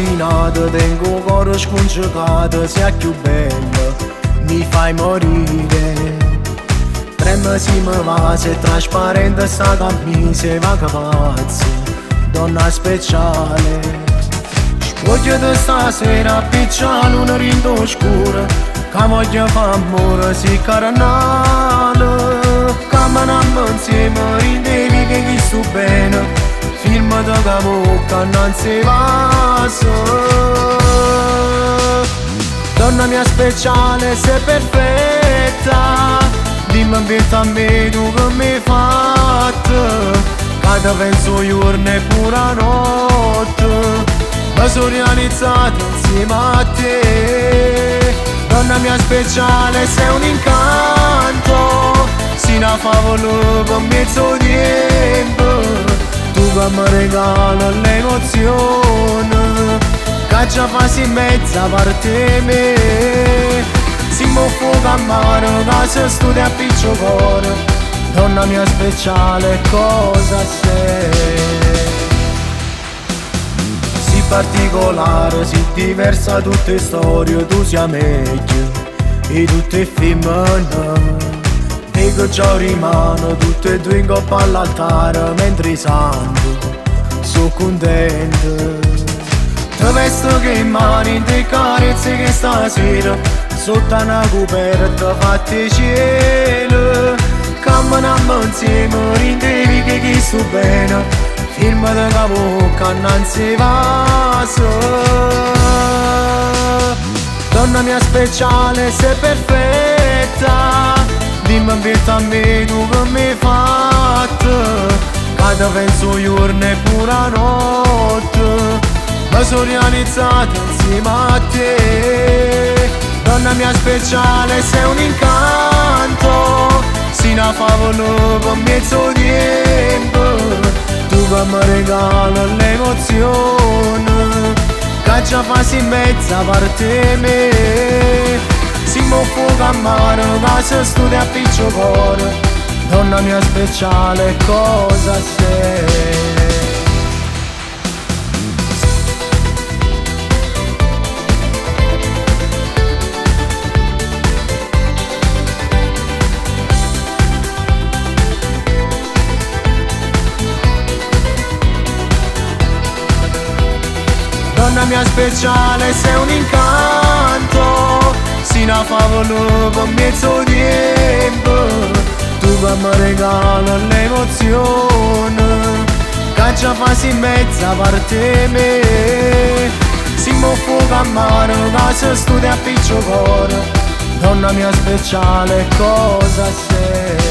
rovinato, tengo il cuore scongiucato, sei più bello, mi fai morire. 3 mesi mi va, sei trasparente sta camisa, va che pazzo, donna speciale. Voglio di stasera appicciare una rinto scura, che voglio fare amore, si carnale. Camminammo insieme, rindevi che chi sto bene, film da bocca non si passa. Donna mia speciale, sei perfetta, dimmi invece a me tu che mi hai fatto, che ti penso giorno e pure a notte. Ma sono realizzato insieme a te. Donna mia speciale, sei un incanto, sei una favola con mezzo tempo. Tu che mi regala l'emozione, che già fai in mezza parte me. Siamo fuoco a mano, che se studia a piccio cuore. Donna mia speciale, cosa sei? Particolare, si diversa tutte storie, tu sia meglio e tutte femmine. E che già rimane tutte e due in coppa all'altare, mentre santo, sono contento. Te vesto che in mani, te carezze che stasera, sotto una coperta fatti cielo. Camminiamo insieme, rindevi che chi sto bene, film da bocca non si passa. Donna mia speciale, sei perfetta, dimmi invece a me tu che mi hai fatto, che ti penso giorno e pure a notte. Ma sono realizzato insieme a te. Donna mia speciale, sei un incanto, sei una favola con mezzo tempo. Tu che mi regala l'emozione, che già fai in mezza parte me. Siamo fuoco a mano, che se studia a piccio cuore. Donna mia speciale, cosa sei? Donna mia speciale, sei un incanto, sei una favola con mezzo tempo. Tu che mi regala l'emozione, che già fai in mezza parte me. Siamo fuoco a mano, che se studia a piccio cuore. Donna mia speciale, cosa sei?